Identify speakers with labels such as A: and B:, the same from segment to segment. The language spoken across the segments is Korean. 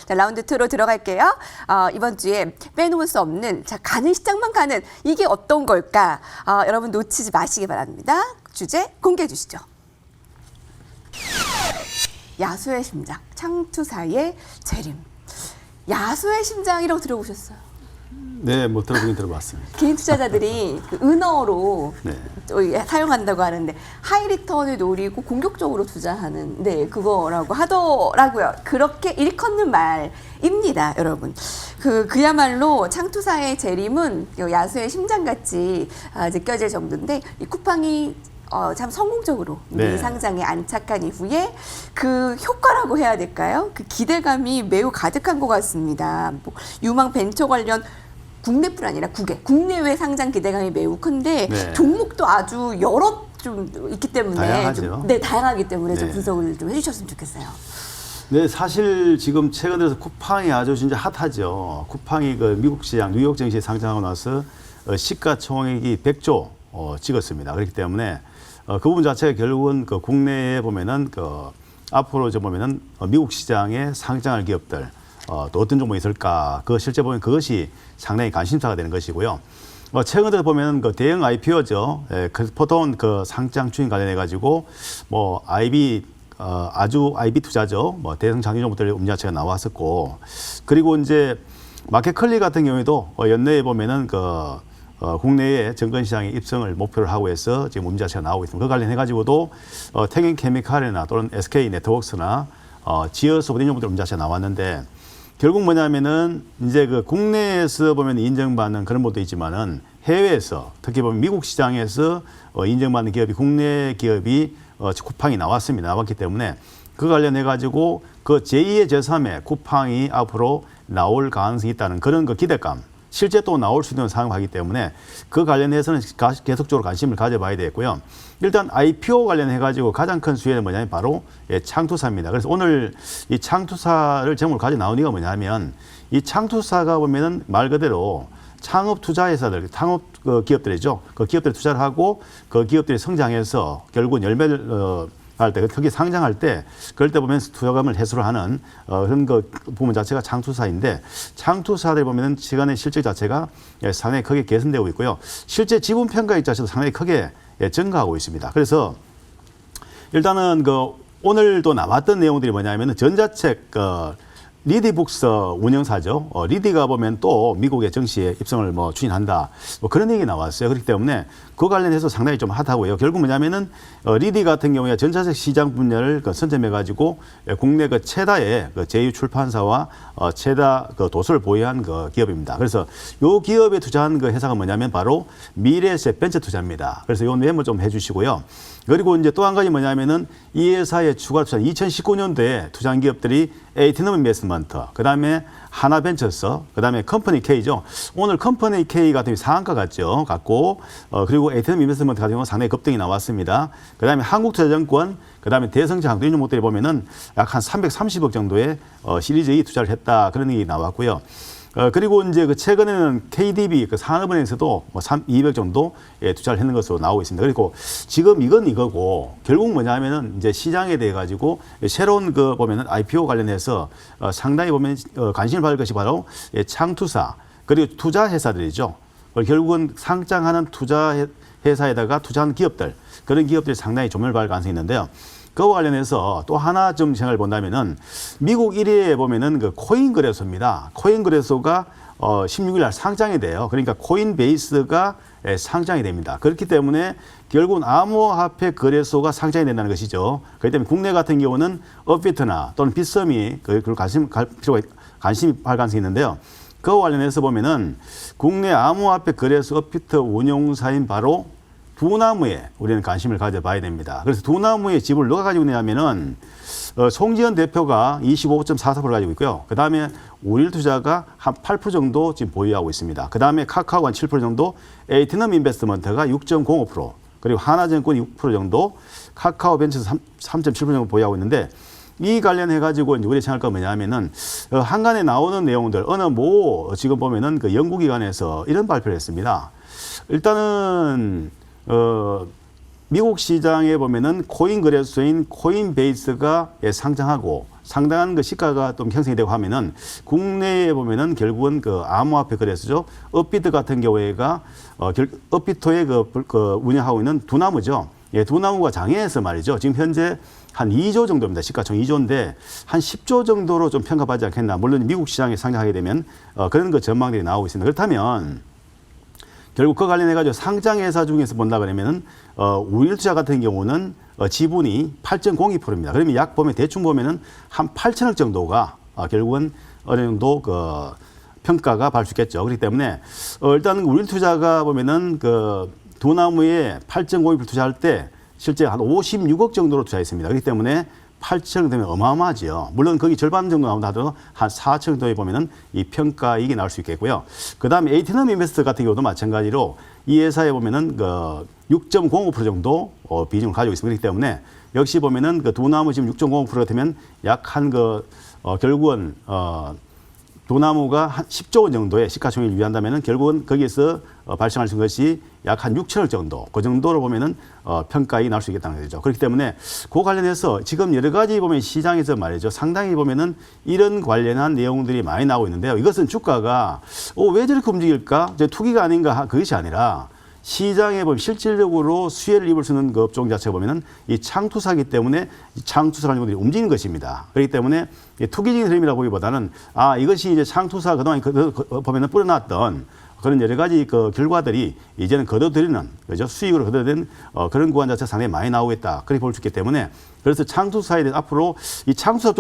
A: 자, 라운드 2로 들어갈게요. 이번 주에 빼놓을 수 없는 자, 가는 시장만 가는 이게 어떤 걸까? 여러분 놓치지 마시기 바랍니다. 주제 공개해 주시죠. 야수의 심장, 창투사의 재림. 야수의 심장이라고 들어보셨어요?
B: 네, 뭐 들어보긴 들어봤습니다.
A: 개인 투자자들이 그 은어로
B: 네.
A: 또 사용한다고 하는데 하이리턴을 노리고 공격적으로 투자하는 그거라고 하더라고요. 그렇게 일컫는 말입니다, 여러분. 그야말로 창투사의 재림은 야수의 심장같이 느껴질 정도인데 이 쿠팡이 참 성공적으로
B: 네.
A: 미상장에 안착한 이후에 그 효과라고 해야 될까요? 그 기대감이 매우 가득한 것 같습니다. 뭐 유망 벤처 관련 국내뿐 아니라 국내외 상장 기대감이 매우 큰데
B: 네.
A: 종목도 아주 여러 좀 있기 때문에
B: 다양하죠.
A: 다양하기 때문에 좀
B: 네.
A: 분석을 좀 해주셨으면 좋겠어요.
B: 네, 사실 지금 최근 들어서 쿠팡이 아주 진짜 핫하죠. 쿠팡이 그 미국 시장 뉴욕 증시에 상장하고 나서 시가총액이 100조 찍었습니다. 그렇기 때문에 그 부분 자체가 결국은 그 국내에 보면은 앞으로 보면은 미국 시장에 상장할 기업들 또 어떤 종목이 있을까? 실제 보면 그것이 상당히 관심사가 되는 것이고요. 최근 들어 보면 그 대형 IPO죠. 보통 그 상장 추진 관련해 가지고 뭐 IB 투자죠. 뭐 대형 장기 종목들 음자체가 나왔었고, 그리고 이제 마켓컬리 같은 경우에도 연내에 보면은 국내의 증권시장에 입성을 목표로 하고 해서 지금 음자체가 나오고 있습니다. 그 관련해 가지고도 태경케미칼이나 또는 SK네트워크스나 지어소프트 종목들 음자체가 나왔는데. 결국 뭐냐면은 이제 그 국내에서 보면 인정받는 그런 것도 있지만은 해외에서 특히 보면 미국 시장에서 인정받는 기업이 국내 기업이 쿠팡이 나왔기 때문에 그 관련해 가지고 그 제2의 제3의 쿠팡이 앞으로 나올 가능성이 있다는 그런 그 기대감, 실제 또 나올 수 있는 상황이기 때문에 그 관련해서는 계속적으로 관심을 가져봐야 되겠고요. 일단 IPO 관련해 가지고 가장 큰 수혜는 뭐냐면 바로 창투사입니다. 그래서 오늘 이 창투사를 제목으로 가져 나온 이유가 뭐냐면 이 창투사가 보면은 말 그대로 창업 투자 회사들, 창업 기업들이죠. 그 기업들이 투자를 하고 그 기업들이 성장해서 결국은 열매를 할 때, 특히 상장할 때, 그럴 때 보면 투자금을 회수를 하는 그런 그 부분 자체가 창투사인데, 창투사들 보면은 시간의 실적 자체가 상당히 크게 개선되고 있고요. 실제 지분 평가액 자체도 상당히 크게 증가하고 있습니다. 그래서 일단은 오늘도 나왔던 내용들이 뭐냐면은 전자책 리디북스 운영사죠. 리디가 보면 또 미국의 증시에 입성을 추진한다. 그런 얘기 나왔어요. 그렇기 때문에 그 관련해서 상당히 좀 핫하고요. 결국 뭐냐면은 리디 같은 경우에 전자책 시장 분야를 선점해가지고 국내 최다의 제2 출판사와 최다 도서를 보유한 기업입니다. 그래서 요 기업에 투자한 회사가 뭐냐면 바로 미래에셋 벤처 투자입니다. 그래서 요 메모 좀 해주시고요. 그리고 이제 또 한 가지 뭐냐면은 이 회사에 추가 투자 2019년도에 투자한 기업들이 에이티넘 인베스트먼트, 그 다음에 하나벤처스, 그 다음에 컴퍼니 K죠. 오늘 컴퍼니 K 같은 경우 상한가 같고, 그리고 에이티넘 인베스트먼트 같은 경우 상당히 급등이 나왔습니다. 그 다음에 한국투자증권, 그 다음에 대성장 이런 종목들이 보면은 약 한 330억 정도의 시리즈 E 투자를 했다. 그런 얘기 나왔고요. 그리고 이제 최근에는 KDB 산업은행에서도 200 정도 투자를 했는 것으로 나오고 있습니다. 그리고 지금 이건 이거고 결국 뭐냐면은 이제 시장에 대해 가지고 새로운 보면은 IPO 관련해서 상당히 보면 관심을 받을 것이 바로 창투사 그리고 투자 회사들이죠. 결국은 상장하는 투자 회사에다가 투자하는 기업들 그런 기업들이 상당히 조명을 받을 가능성이 있는데요. 그와 관련해서 또 하나 좀 생각을 본다면은 미국 1위에 보면은 코인 거래소입니다. 코인 거래소가 16일 날 상장이 돼요. 그러니까 코인베이스가 상장이 됩니다. 그렇기 때문에 결국은 암호화폐 거래소가 상장이 된다는 것이죠. 그렇기 때문에 국내 같은 경우는 업비트나 또는 빗썸이 그걸 관심이 할 가능성이 있는데요. 그와 관련해서 보면은 국내 암호화폐 거래소 업비트 운용사인 바로 두나무에 우리는 관심을 가져봐야 됩니다. 그래서 두나무의 지분을 누가 가지고 있냐면은 송지현 대표가 25.44% 가지고 있고요. 그 다음에 우일투자가 한 8% 정도 지금 보유하고 있습니다. 그 다음에 카카오가 한 7% 정도, 에이티넘 인베스트먼트가 6.05%, 그리고 하나증권이 6% 정도, 카카오벤처스 3.7% 정도 보유하고 있는데 이 관련해가지고 이제 우리 생각할 건 뭐냐면은 한간에 나오는 내용들 어느 지금 보면은 영국기관에서 이런 발표를 했습니다. 일단은 미국 시장에 보면은 코인 거래소인 코인베이스가 상장하고 상당한 그 시가가 좀 형성이 되고 하면은 국내에 보면은 결국은 그 암호화폐 거래소죠. 업비트 같은 경우에가 업비토에 그 운영하고 있는 두나무죠. 예, 두나무가 장애해서 말이죠. 지금 현재 한 2조 정도입니다. 시가총 2조인데 한 10조 정도로 좀 평가받지 않겠나. 물론 미국 시장에 상장하게 되면 그런 그 전망들이 나오고 있습니다. 그렇다면 결국 그 관련해가지고 상장회사 중에서 본다 그러면은 우일투자 같은 경우는 지분이 8.02%입니다. 그러면 약 보면 대충 보면은 한 8천억 정도가 결국은 어느 정도 그 평가가 받을 수 있겠죠. 그렇기 때문에 일단 우일투자가 보면은 그 두나무에 8.02% 투자할 때 실제 한 56억 정도로 투자했습니다. 그렇기 때문에 8천억 되면 어마어마하죠. 물론 거기 절반 정도 나온다 하더라도 한 4천 정도에 보면은 이 평가이익이 나올 수 있겠고요. 그 다음에 에이티넘 인베스트 같은 경우도 마찬가지로 이 회사에 보면은 그 6.05% 정도 비중을 가지고 있습니다. 그렇기 때문에 역시 보면은 그 두나무 지금 6.05%가 되면 약 한 결국은 두나무가 한 10조 원 정도의 시가총액을 유지한다면은 결국은 거기에서 발생할 수 있는 것이 약 한 6천억 정도, 그 정도로 보면은 평가이 나올 수 있겠다는 거죠. 그렇기 때문에 그 관련해서 지금 여러 가지 보면 시장에서 말이죠. 상당히 보면은 이런 관련한 내용들이 많이 나오고 있는데요. 이것은 주가가 왜 저렇게 움직일까? 투기가 아닌가? 그것이 아니라 시장에 보면 실질적으로 수혜를 입을 수 있는 그 업종 자체가 보면은 이 창투사기 때문에 이 창투사 관련 것들이 움직이는 것입니다. 그렇기 때문에 투기적인 흐름이라고 보기보다는 이것이 이제 창투사 그동안 보면은 뿌려놨던 그런 여러 가지 그 결과들이 이제는 거둬들이는 그죠 수익으로 거둬들이는 그런 구간 자체가 상당히 많이 나오겠다 그렇게 볼 수 있기 때문에 그래서 창투사에 대해서 앞으로 이 창투사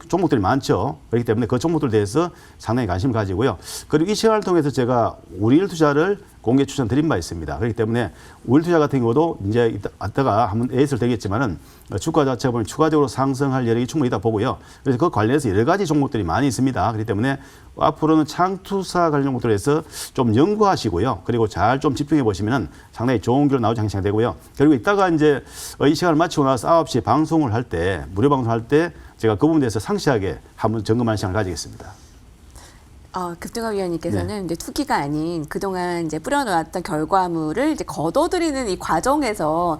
B: 종목들이 많죠. 그렇기 때문에 그 종목들에 대해서 상당히 관심을 가지고요. 그리고 이 시간을 통해서 제가 우리일투자를 공개 추천드린 바 있습니다. 그렇기 때문에 우리일투자 같은 경우도 이제 이따가 한번 예를 되겠지만은 주가 자체가 보면 추가적으로 상승할 여력이 충분히 있다 보고요. 그래서 그 관련해서 여러 가지 종목들이 많이 있습니다. 그렇기 때문에 앞으로는 창투사 관련 종목들에서 좀 연구하시고요. 그리고 잘 좀 집중해 보시면은 상당히 좋은 결과 나오지 않게 되고요. 그리고 이따가 이제 이 시간을 마치고 나서 9시에 방송을 할 때, 무료 방송할 때 제가 그 부분에 대해서 상세하게 한번 점검하는 시간을 가지겠습니다.
A: 급등화 위원님께서는 이제 투기가 아닌 그동안 이제 뿌려놓았던 결과물을 이제 거둬들이는 이 과정에서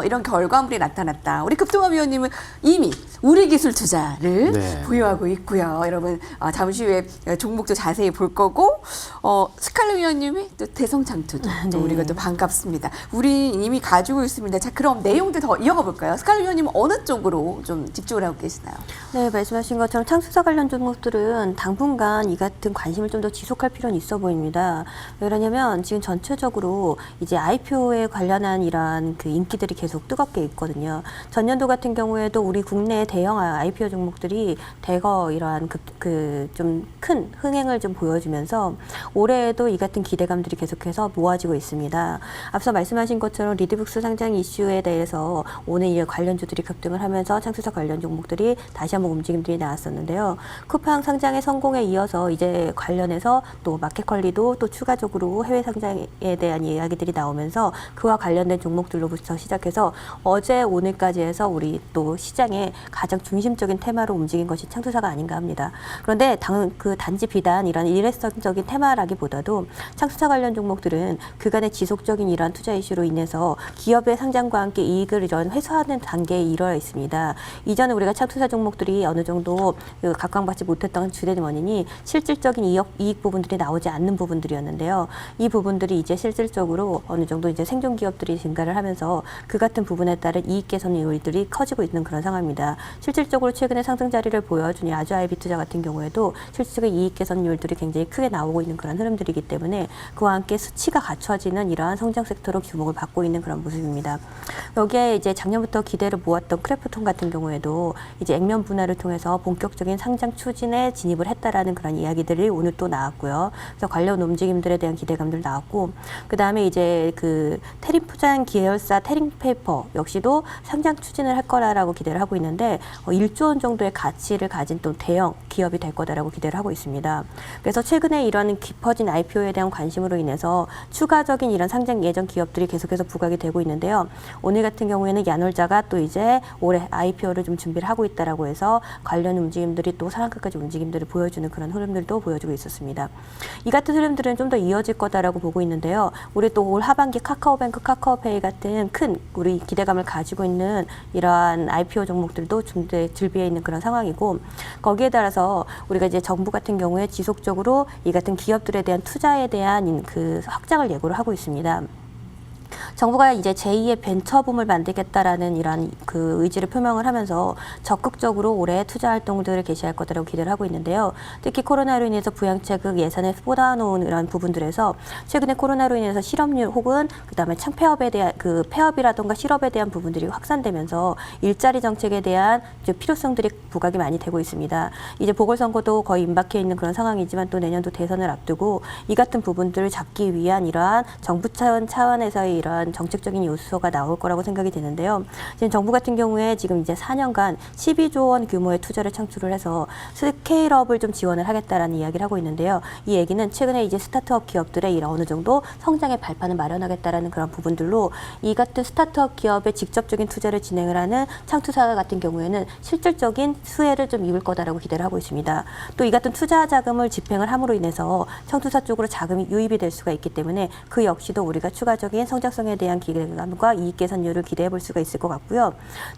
A: 이런 결과물이 나타났다. 우리 급등화 위원님은 이미 우리기술 투자를 보유하고 있고요. 여러분 잠시 후에 종목도 자세히 볼 거고 스칼렛 위원님이 또 대성장투도 또 우리가 또 반갑습니다. 우리 이미 가지고 있습니다. 자, 그럼 내용들 더 이어가 볼까요? 스칼렛 위원님은 어느 쪽으로 좀 집중을 하고 계시나요?
C: 네, 말씀하신 것처럼 창투사 관련 종목들은 당분간 이 같은 관심을 좀 더 지속할 필요는 있어 보입니다. 왜 그러냐면 지금 전체적으로 이제 IPO에 관련한 이러한 그 인기들이 계속 뜨겁게 있거든요. 전년도 같은 경우에도 우리 국내 대형 IPO 종목들이 대거 이러한 좀 큰 흥행을 좀 보여주면서 올해에도 이 같은 기대감들이 계속해서 모아지고 있습니다. 앞서 말씀하신 것처럼 리드북스 상장 이슈에 대해서 오늘 이 관련주들이 급등을 하면서 창투사 관련 종목들이 다시 한번 움직임들이 나왔었는데요. 쿠팡 상장의 성공에 이어서 이제 관련해서 또 마켓컬리도 또 추가적으로 해외 상장에 대한 이야기들이 나오면서 그와 관련된 종목들로부터 시작해서 어제 오늘까지 해서 우리 또 시장의 가장 중심적인 테마로 움직인 것이 창투사가 아닌가 합니다. 그런데 단지 비단 이런 일회성적인 테마라기보다도 창투사 관련 종목들은 그간의 지속적인 이러한 투자 이슈로 인해서 기업의 상장과 함께 이익을 이런 회수하는 단계에 이르러 있습니다. 이전에 우리가 창투사 종목들이 어느 정도 각광받지 못했던 주된 원인이 실질적인 이익 부분들이 나오지 않는 부분들이었는데요. 이 부분들이 이제 실질적으로 어느 정도 이제 생존 기업들이 증가를 하면서 그 같은 부분에 따른 이익 개선 요인들이 커지고 있는 그런 상황입니다. 실질적으로 최근에 상승 자리를 보여준 아주 아이비투자 같은 경우에도 실질적인 이익 개선율들이 굉장히 크게 나오고 있는 그런 흐름들이기 때문에 그와 함께 수치가 갖춰지는 이러한 성장 섹터로 주목을 받고 있는 그런 모습입니다. 여기에 이제 작년부터 기대를 모았던 크래프톤 같은 경우에도 이제 액면 분할을 통해서 본격적인 상장 추진에 진입을 했다라는 그런 이야기들이 오늘 또 나왔고요. 그래서 관련 움직임들에 대한 기대감들 나왔고, 그 다음에 이제 그 테린포장 계열사 테린페이퍼 역시도 상장 추진을 할 거라고 기대를 하고 있는데 1조 원 정도의 가치를 가진 또 대형 기업이 될 거다라고 기대를 하고 있습니다. 그래서 최근에 이런 깊어진 IPO에 대한 관심으로 인해서 추가적인 이런 상장 예정 기업들이 계속해서 부각이 되고 있는데요. 오늘 같은 경우에는 야놀자가 또 이제 올해 IPO를 좀 준비를 하고 있다라고 해서 관련 움직임들이 또 상한가까지 움직임들을 보여주는 그런 흐름들도 보여. 보여주고 있었습니다. 이 같은 흐름들은 좀 더 이어질 거다라고 보고 있는데요. 우리 또 올 하반기 카카오뱅크, 카카오페이 같은 큰 우리 기대감을 가지고 있는 이러한 IPO 종목들도 준비해 있는 그런 상황이고, 거기에 따라서 우리가 이제 정부 같은 경우에 지속적으로 이 같은 기업들에 대한 투자에 대한 그 확장을 예고를 하고 있습니다. 정부가 이제 제2의 벤처붐을 만들겠다라는 이런 그 의지를 표명을 하면서 적극적으로 올해 투자 활동들을 개시할 거라고 기대를 하고 있는데요. 특히 코로나로 인해서 부양책을 예산에 쏟아놓은 이런 부분들에서 최근에 코로나로 인해서 실업률 혹은 그다음에 폐업에 대한 그 폐업이라든가 실업에 대한 부분들이 확산되면서 일자리 정책에 대한 이제 필요성들이 부각이 많이 되고 있습니다. 이제 보궐선거도 거의 임박해 있는 그런 상황이지만 또 내년도 대선을 앞두고 이 같은 부분들을 잡기 위한 이러한 정부 차원에서의 이러한 정책적인 요소가 나올 거라고 생각이 되는데요. 지금 정부 같은 경우에 지금 이제 4년간 12조 원 규모의 투자를 창출을 해서 스케일업을 좀 지원을 하겠다라는 이야기를 하고 있는데요. 이 얘기는 최근에 이제 스타트업 기업들의 이런 어느 정도 성장의 발판을 마련하겠다라는 그런 부분들로 이 같은 스타트업 기업에 직접적인 투자를 진행을 하는 창투사 같은 경우에는 실질적인 수혜를 좀 입을 거다라고 기대를 하고 있습니다. 또 이 같은 투자 자금을 집행을 함으로 인해서 창투사 쪽으로 자금이 유입이 될 수가 있기 때문에 그 역시도 우리가 추가적인 성장성에 대한 기대감과 이익 개선율을 기대해 볼 수가 있을 것 같고요.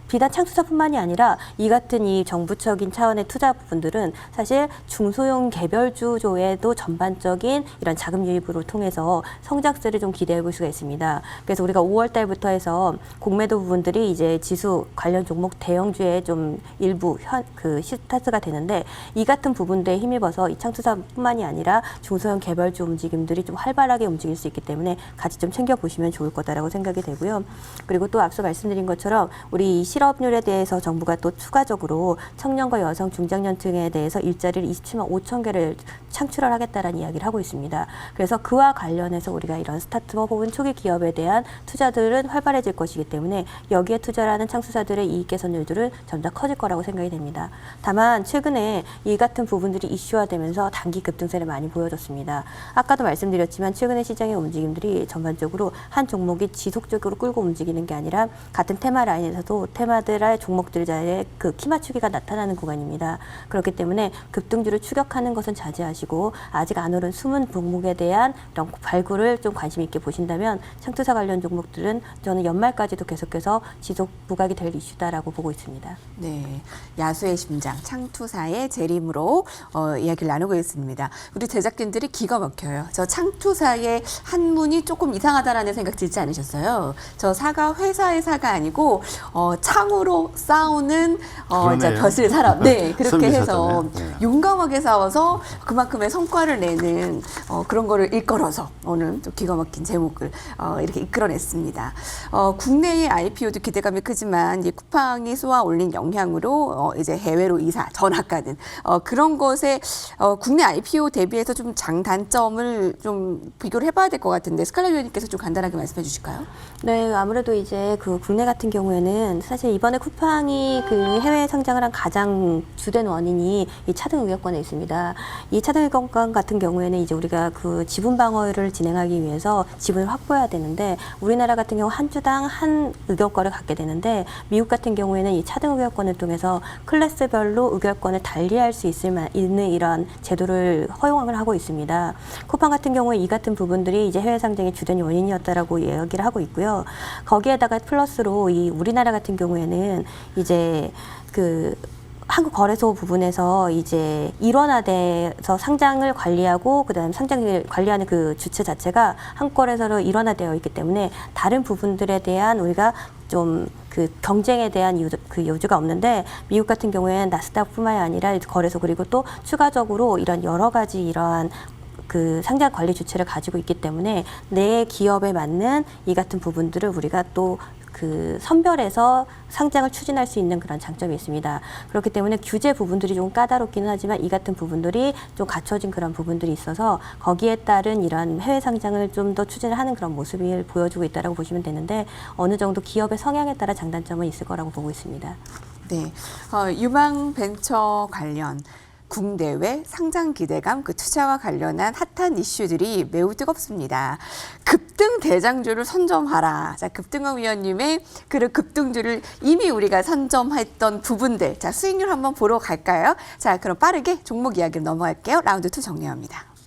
C: 비단 창투사뿐만이 아니라 이 같은 이 정부적인 차원의 투자 부분들은 사실 중소형 개별주조에도 전반적인 이런 자금 유입으로 통해서 성장세를 좀 기대해 볼 수가 있습니다. 그래서 우리가 5월 달부터 해서 공매도 부분들이 이제 지수 관련 종목 대형주에 좀 일부 스타트가 되는데 이 같은 부분들에 힘입어서 이 창투사뿐만이 아니라 중소형 개별주 움직임들이 좀 활발하게 움직일 수 있기 때문에 같이 좀 챙겨보시면 좋을 거다라고 생각이 되고요. 그리고 또 앞서 말씀드린 것처럼 우리 이 실업률에 대해서 정부가 또 추가적으로 청년과 여성 중장년층에 대해서 일자리를 27만 5천 개를 창출을 하겠다라는 이야기를 하고 있습니다. 그래서 그와 관련해서 우리가 이런 스타트업 혹은 초기 기업에 대한 투자들은 활발해질 것이기 때문에 여기에 투자하는 창투사들의 이익 개선율들은 점 더 커질 거라고 생각이 됩니다. 다만 최근에 이 같은 부분들이 이슈화되면서 단기 급등세를 많이 보여줬습니다. 아까도 말씀드렸지만 최근에 시장의 움직임들이 전반적으로 한 종목이 지속적으로 끌고 움직이는 게 아니라 같은 테마 라인에서도 테마들의 종목들의 그 키 맞추기가 나타나는 구간입니다. 그렇기 때문에 급등주를 추격하는 것은 자제하시고 아직 안 오른 숨은 종목에 대한 이런 발굴을 좀 관심 있게 보신다면 창투사 관련 종목들은 저는 연말까지도 계속해서 지속 부각이 될 이슈다라고 보고 있습니다.
A: 네, 야수의 심장 창투사의 재림으로 이야기를 나누고 있습니다. 우리 제작진들이 기가 막혀요. 저 창투사의 한문이 조금 이상하다라는 생각 들지 않으셨어요? 저 사가 회사의 사가 아니고 창으로 싸우는 이제 벼슬 사람. 네, 그렇게 해서 용감하게 싸워서 그만큼의 성과를 내는 그런 거를 일컬어서 오늘 좀 기가 막힌 제목을 이렇게 이끌어냈습니다. 국내의 IPO도 기대감이 크지만 이 쿠팡이 쏘아 올린 영향으로 이제 해외로 이사, 전학가는 그런 것에 국내 IPO 대비해서 좀 장단점을 좀 비교를 해봐야 될 것 같은데 스칼렛 위원님께서 좀 간단하게 말씀해 주실까요?
C: 네, 아무래도 이제 그 국내 같은 경우에는 사실 이번에 쿠팡이 그 해외 상장을 한 가장 주된 원인이 이 차등 의결권에 있습니다. 이 차등 의결권 같은 경우에는 이제 우리가 그 지분 방어를 진행하기 위해서 지분을 확보해야 되는데 우리나라 같은 경우 한 주당 한 의결권을 갖게 되는데 미국 같은 경우에는 이 차등 의결권을 통해서 클래스별로 의결권을 달리할 수 있는 이런 제도를 허용을 하고 있습니다. 쿠팡 같은 경우에 이 같은 부분들이 이제 해외 상장의 주된 원인이었다라고 이야기를 하고 있고요. 거기에다가 플러스로 이 우리나라 같은 경우에는 이제 그 한국 거래소 부분에서 이제 일원화돼서 상장을 관리하고 그다음 상장을 관리하는 그 주체 자체가 한국 거래소로 일원화되어 있기 때문에 다른 부분들에 대한 우리가 좀 그 경쟁에 대한 여지가 없는데 미국 같은 경우에는 나스닥뿐만이 아니라 거래소 그리고 또 추가적으로 이런 여러 가지 이러한 그 상장 관리 주체를 가지고 있기 때문에 내 기업에 맞는 이 같은 부분들을 우리가 또 그 선별해서 상장을 추진할 수 있는 그런 장점이 있습니다. 그렇기 때문에 규제 부분들이 좀 까다롭기는 하지만 이 같은 부분들이 좀 갖춰진 그런 부분들이 있어서 거기에 따른 이런 해외 상장을 좀 더 추진을 하는 그런 모습을 보여주고 있다고 보시면 되는데 어느 정도 기업의 성향에 따라 장단점은 있을 거라고 보고 있습니다.
A: 네, 유망 벤처 관련 국내외 상장 기대감, 그 투자와 관련한 핫한 이슈들이 매우 뜨겁습니다. 급등 대장주를 선점하라. 자, 급등왕 위원님의 그 급등주를 이미 우리가 선점했던 부분들. 자, 수익률 한번 보러 갈까요? 자, 그럼 빠르게 종목 이야기로 넘어갈게요. 라운드 2 정리합니다.